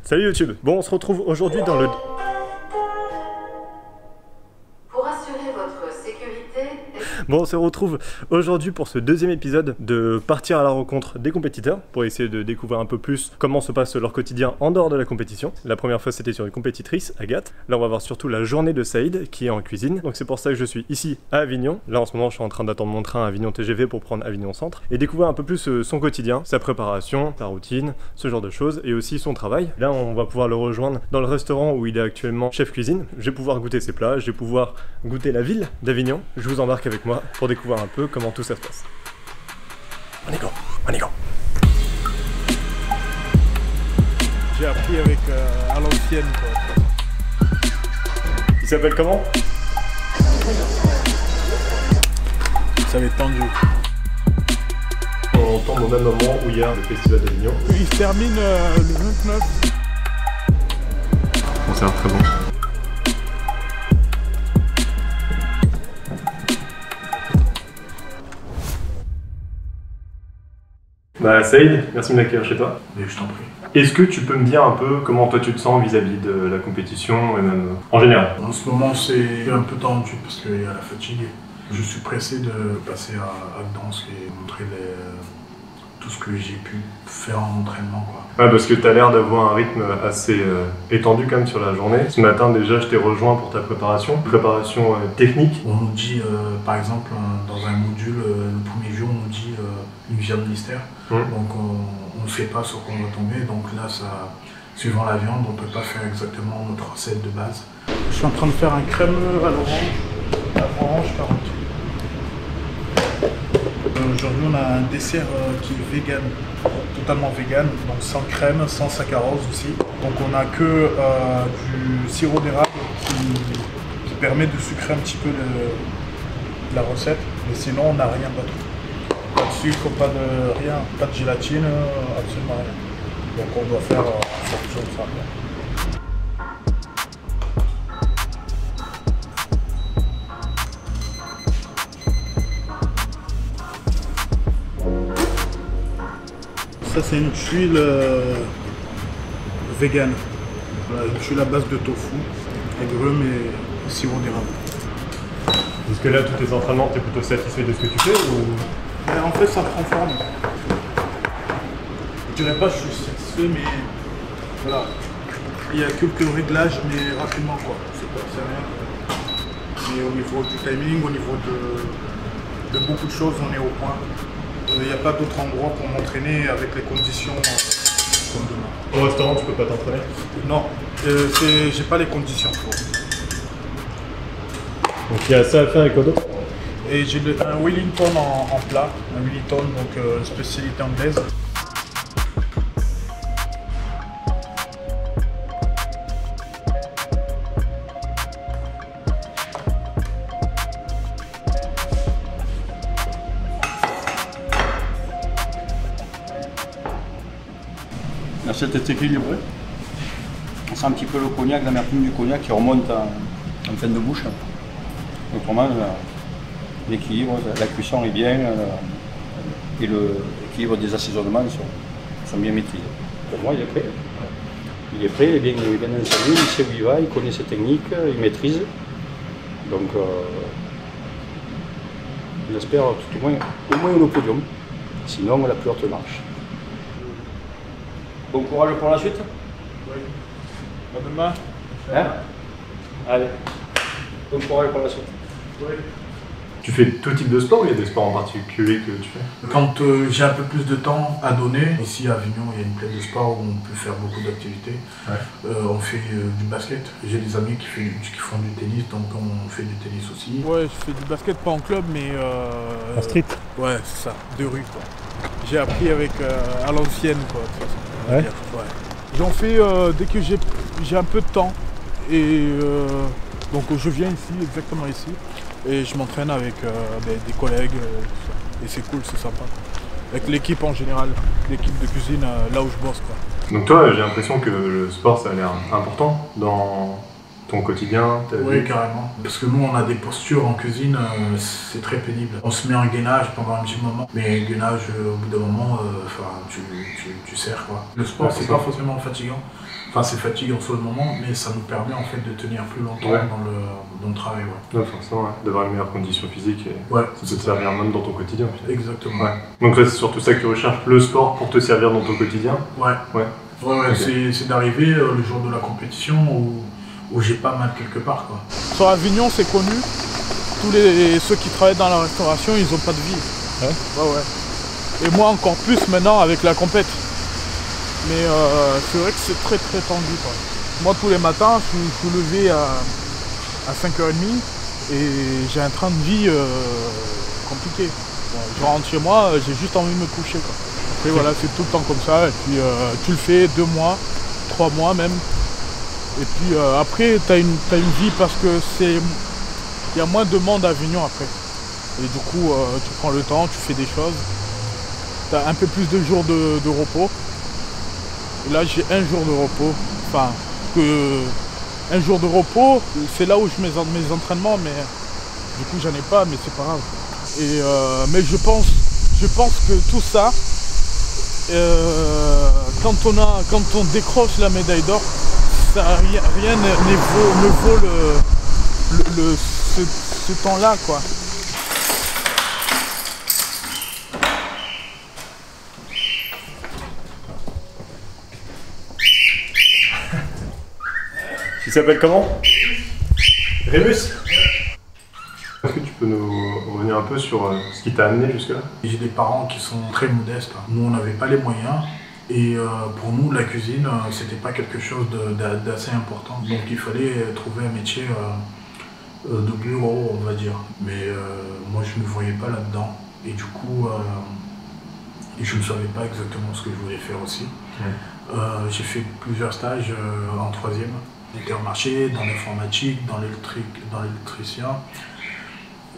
Salut YouTube. Bon, on se retrouve aujourd'hui dans le... Pour assurer votre sécurité... Bon, on se retrouve aujourd'hui pour ce deuxième épisode de partir à la rencontre des compétiteurs pour essayer de découvrir un peu plus comment se passe leur quotidien en dehors de la compétition. La première fois, c'était sur une compétitrice, Agathe. Là, on va voir surtout la journée de Saïd qui est en cuisine. Donc c'est pour ça que je suis ici à Avignon. Là, en ce moment, je suis en train d'attendre mon train à Avignon TGV pour prendre Avignon Centre et découvrir un peu plus son quotidien, sa préparation, sa routine, ce genre de choses et aussi son travail. Là, on va pouvoir le rejoindre dans le restaurant où il est actuellement chef cuisine. Je vais pouvoir goûter ses plats, je vais pouvoir goûter la ville d'Avignon. Je vous embarque avec moi pour découvrir un peu comment tout ça se passe. On y go, on y go. J'ai appris avec à l'ancienne quoi. Il s'appelle comment? Ça va être tendu. On tombe au même moment où il y a le festival d'Avignon. Il se termine le 29. Bon, ça a l'air très bon. Bah Saïd, merci de m'accueillir chez toi. Mais je t'en prie. Est-ce que tu peux me dire un peu comment toi tu te sens vis-à-vis de la compétition et même en général? En ce moment c'est un peu tendu parce qu'il y a la fatigue. Je suis pressé de passer à Gdansk et montrer tout ce que j'ai pu faire en entraînement quoi. Ouais, parce que tu as l'air d'avoir un rythme assez étendu quand même sur la journée. Ce matin déjà je t'ai rejoint pour ta préparation technique. On nous dit par exemple dans un module, le premier jour on nous dit une viande mystère. Donc on ne sait pas sur quoi on va tomber, donc là ça, suivant la viande on ne peut pas faire exactement notre recette de base. Je suis en train de faire un crémeux à l'orange carotte. Aujourd'hui on a un dessert qui est vegan, totalement vegan, donc sans crème, sans saccharose aussi. Donc on n'a que du sirop d'érable qui permet de sucrer un petit peu la recette, mais sinon on n'a rien d'autre. Pas de sucre, pas de rien, pas de gélatine, absolument rien. Donc on doit faire en fonction de ça. Ça c'est une tuile vegan. Voilà, une tuile à base de tofu, agrumes et sirop d'érable. Est-ce que là tous tes entraînements t'es plutôt satisfait de ce que tu fais ou... En fait, ça prend forme. Je dirais pas que je suis satisfait, mais voilà. Il y a quelques réglages, mais rapidement quoi. C'est rien. Mais au niveau du timing, au niveau de beaucoup de choses, on est au point. Il n'y a pas d'autre endroit pour m'entraîner avec les conditions comme demain. Au restaurant, tu peux pas t'entraîner? Non, j'ai pas les conditions pour. Donc il y a ça à faire avec quoi d'autre? Et j'ai un Wellington en plat, un Wellington, donc spécialité anglaise. L'assiette est équilibrée. On sent un petit peu le cognac, l'amertume du cognac qui remonte en fin de bouche. Autrement, l'équilibre, la cuisson est bien et l'équilibre des assaisonnements sont bien maîtrisés. Pour moi, il est prêt. Il est prêt, il est bien installé, il sait où il va, il connaît ses techniques, il maîtrise. Donc, j'espère tout au moins au podium. Sinon, la plus haute marche. Bon courage pour la suite. Oui. À demain. Hein? Allez. Bon courage pour la suite. Oui. Tu fais tout type de sport ou il y a des sports en particulier que tu fais? Quand j'ai un peu plus de temps à donner, ici à Avignon, il y a une plaine de sport où on peut faire beaucoup d'activités. Ouais. On fait du basket. J'ai des amis qui font du tennis, donc on fait du tennis aussi. Ouais, je fais du basket, pas en club, mais... En street? Ouais, c'est ça, de rue quoi. J'ai appris avec à l'ancienne quoi. Ouais. Ouais. J'en fais dès que j'ai un peu de temps. Et donc je viens ici, exactement ici. Et je m'entraîne avec des collègues, et c'est cool, c'est sympa. Avec l'équipe en général, l'équipe de cuisine là où je bosse quoi. Donc toi, j'ai l'impression que le sport, ça a l'air important dans ton quotidien. Oui, carrément. Parce que nous, on a des postures en cuisine, c'est très pénible. On se met en gainage pendant un petit moment, mais gainage, au bout d'un moment, tu sers quoi. Le sport, c'est pas forcément fatigant. Enfin, c'est fatigant sur le moment, mais ça nous permet en fait de tenir plus longtemps dans le travail. Ouais, forcément, d'avoir une meilleure condition physique et c'est de te servir même dans ton quotidien. Exactement. Ouais. Donc là, c'est surtout ça que tu recherches, le sport pour te servir dans ton quotidien. Ouais. Okay. C'est d'arriver le jour de la compétition où j'ai pas mal quelque part, quoi. Sur Avignon, c'est connu. Ceux qui travaillent dans la restauration, ils ont pas de vie. Ouais. Et moi encore plus maintenant avec la compète. Mais c'est vrai que c'est très tendu, quoi. Moi tous les matins, je suis levé à 5h30 et j'ai un train de vie compliqué. Bon, je rentre chez moi, j'ai juste envie de me coucher, quoi. Après voilà, c'est tout le temps comme ça. Et puis tu le fais 2 mois, 3 mois même. Et puis après, tu as une vie parce que il y a moins de monde à Avignon après. Et du coup, tu prends le temps, tu fais des choses. Tu as un peu plus de jours de repos. Et là, j'ai 1 jour de repos. Enfin, un jour de repos, c'est là où je mets mes entraînements, mais du coup, j'en ai pas, mais c'est pas grave. Et, mais je pense que tout ça, quand on décroche la médaille d'or, rien ne vaut ce temps-là, quoi. Il s'appelle comment? Rémus. Est-ce que tu peux nous revenir un peu sur ce qui t'a amené jusque-là? J'ai des parents qui sont très modestes. Nous, on n'avait pas les moyens. Et pour nous, la cuisine, c'était pas quelque chose d'assez important. Donc il fallait trouver un métier de bureau, on va dire. Mais moi, je ne me voyais pas là-dedans. Et du coup, je ne savais pas exactement ce que je voulais faire aussi. J'ai fait plusieurs stages en 3e. Intermarché, dans l'informatique, dans l'électricien,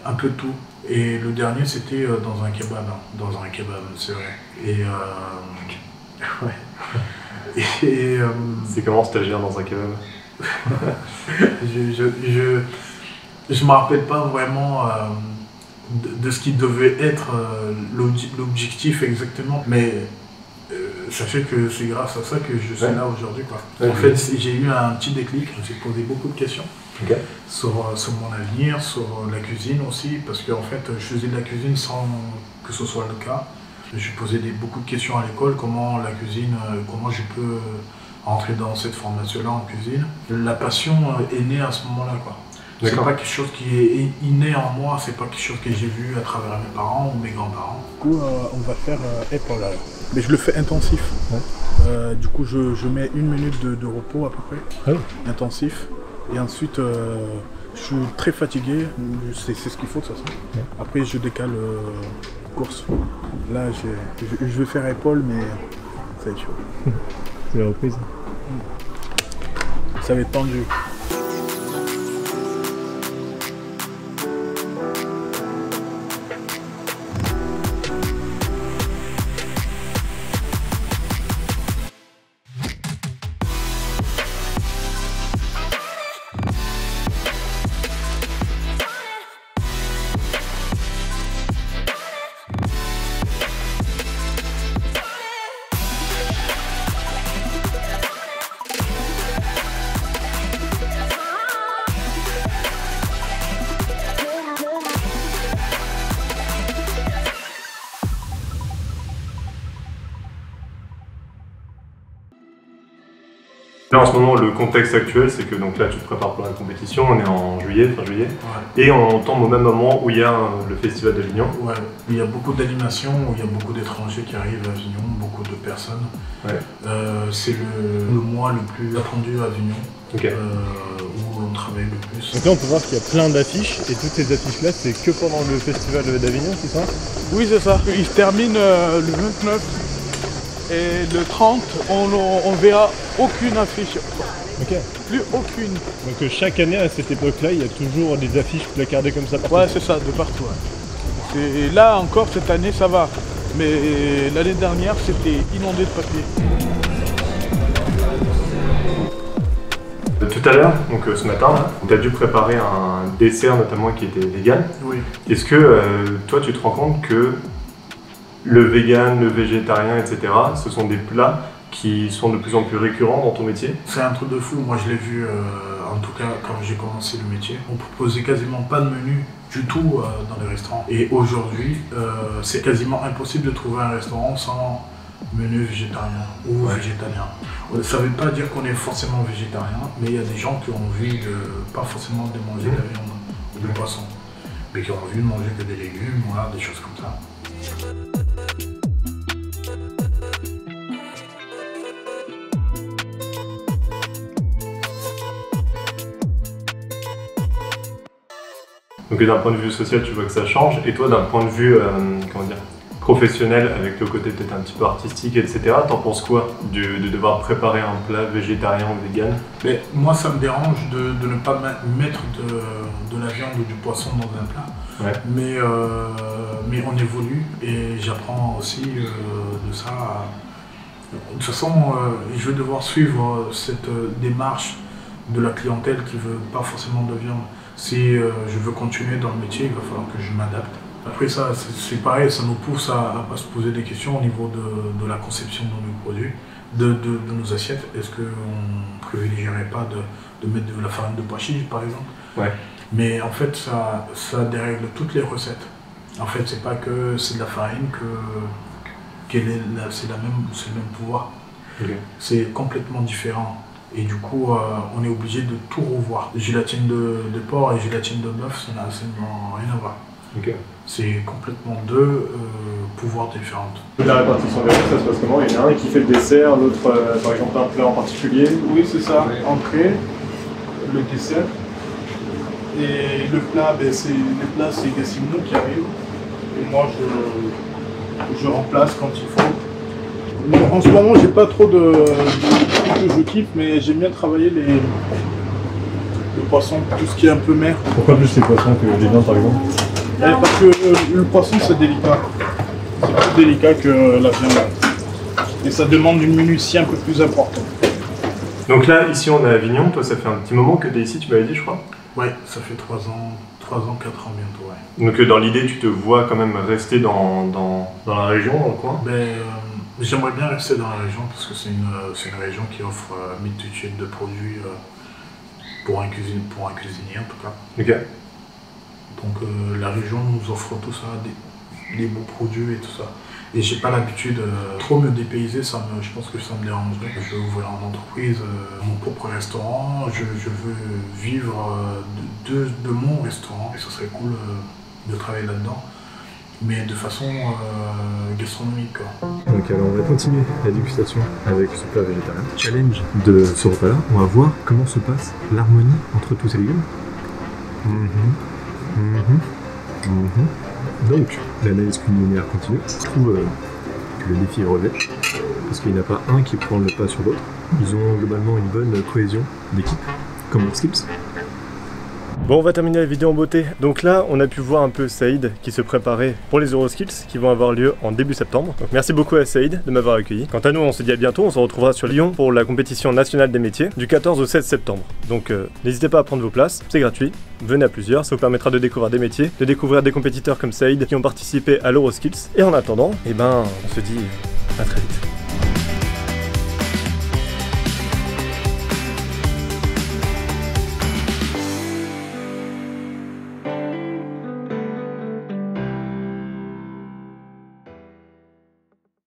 un peu de tout. Et le dernier, c'était dans un kebab, c'est vrai. Et c'est comment stagiaire dans un kebab? Je me rappelle pas vraiment de ce qui devait être l'objectif exactement, mais sachez que c'est grâce à ça que je suis là aujourd'hui, quoi. En fait, j'ai eu un petit déclic, j'ai posé beaucoup de questions sur mon avenir, sur la cuisine aussi, parce qu'en fait, je faisais de la cuisine sans que ce soit le cas. Je posais beaucoup de questions à l'école, comment la cuisine, comment je peux entrer dans cette formation-là en cuisine. La passion est née à ce moment-là, quoi. C'est pas quelque chose qui est inné en moi, c'est pas quelque chose que j'ai vu à travers mes parents ou mes grands-parents. Du coup, on va faire épaule alors. Mais je le fais intensif. Du coup, je mets 1 minute de repos à peu près, intensif. Et ensuite, je suis très fatigué, c'est ce qu'il faut de toute façon. Après, je décale course. Là, je vais faire épaule, mais ça va être chaud. C'est la reprise. Ça va être tendu. Là en ce moment, le contexte actuel, c'est que donc là tu te prépares pour la compétition, on est en juillet, fin juillet, et on tombe au même moment où il y a le festival d'Avignon. Ouais, il y a beaucoup d'animations, où il y a beaucoup d'étrangers qui arrivent à Avignon, beaucoup de personnes. C'est le mois le plus attendu à Avignon, où on travaille le plus. Donc là on peut voir qu'il y a plein d'affiches, et toutes ces affiches-là, c'est que pendant le festival d'Avignon, c'est ça? Oui, c'est ça. Il se termine le 29. Et le 30, on verra aucune affiche. Plus aucune. Donc chaque année à cette époque-là, il y a toujours des affiches placardées comme ça partout. Ouais, c'est ça, de partout. Et là encore, cette année, ça va. Mais l'année dernière, c'était inondé de papier. Tout à l'heure, donc ce matin, tu as dû préparer un dessert notamment qui était vegan. Oui. Est-ce que toi, tu te rends compte que le vegan, le végétarien, etc., ce sont des plats qui sont de plus en plus récurrents dans ton métier? C'est un truc de fou, moi je l'ai vu en tout cas quand j'ai commencé le métier. On proposait quasiment pas de menu du tout dans les restaurants. Et aujourd'hui, c'est quasiment impossible de trouver un restaurant sans menu végétarien ou végétalien. Ça ne veut pas dire qu'on est forcément végétarien, mais il y a des gens qui ont envie de, pas forcément de manger de la viande ou du poisson, mais qui ont envie de manger que des légumes, voilà, des choses comme ça. Donc d'un point de vue social, tu vois que ça change, et toi d'un point de vue comment dire, professionnel, avec le côté peut-être un petit peu artistique, etc., t'en penses quoi de devoir préparer un plat végétarien ou vegan? Mais moi ça me dérange de ne pas mettre de la viande ou du poisson dans un plat, mais on évolue et j'apprends aussi de ça. De toute façon, je vais devoir suivre cette démarche de la clientèle qui ne veut pas forcément de viande. Si je veux continuer dans le métier, il va falloir que je m'adapte. Après ça, c'est pareil, ça nous pousse à se poser des questions au niveau de la conception de nos produits, de nos assiettes. Est-ce qu'on ne privilégierait pas de mettre de la farine de pois chiches, par exemple? Mais en fait, ça dérègle toutes les recettes. En fait, c'est pas que c'est de la farine, c'est le même pouvoir. C'est complètement différent. Et du coup, on est obligé de tout revoir. Gélatine de porc et gélatine de bœuf, ça n'a absolument rien à voir. C'est complètement deux pouvoirs différents. La répartition des recettes, ça se passe comment? Il y en a un qui fait le dessert, l'autre par exemple un plat en particulier? Oui, c'est ça. Entrée, le dessert. Et le plat, c'est Gassimino qui arrive. Et moi, je remplace quand il faut. En ce moment, j'ai pas trop de que je kiffe, mais j'aime bien travailler le poisson, tout ce qui est un peu mer. Pourquoi plus les poissons que les viandes par exemple? Parce que le poisson c'est délicat. C'est plus délicat que la viande. Et ça demande une minutie un peu plus importante. Donc là, ici on est à Avignon, toi ça fait un petit moment que tu es ici, tu m'avais dit je crois? Ouais, ça fait 3 ans, 4 ans bientôt, ouais. Donc dans l'idée, tu te vois quand même rester dans la région, dans le coin? J'aimerais bien rester dans la région parce que c'est une région qui offre une multitude de produits pour un cuisinier en tout cas. Donc la région nous offre tout ça, des beaux produits et tout ça. Et j'ai pas l'habitude trop me dépayser, je pense que ça me dérangerait. Je veux ouvrir une entreprise, mon propre restaurant, je veux vivre de mon restaurant et ça serait cool de travailler là-dedans. Mais de façon gastronomique. Donc alors on va continuer la dégustation avec ce plat végétarien. Challenge de ce repas-là, on va voir comment se passe l'harmonie entre tous ces légumes. Donc l'analyse culinaire continue. Je trouve que le défi est relevé, parce qu'il n'y en a pas un qui prend le pas sur l'autre. Ils ont globalement une bonne cohésion d'équipe, comme pour Skips. Bon, on va terminer la vidéo en beauté. Donc là, on a pu voir un peu Saïd qui se préparait pour les Euroskills qui vont avoir lieu en début septembre. Donc merci beaucoup à Saïd de m'avoir accueilli. Quant à nous, on se dit à bientôt. On se retrouvera sur Lyon pour la compétition nationale des métiers du 14 au 16 septembre. Donc n'hésitez pas à prendre vos places, c'est gratuit. Venez à plusieurs, ça vous permettra de découvrir des métiers, de découvrir des compétiteurs comme Saïd qui ont participé à l'Euroskills. Et en attendant, on se dit à très vite.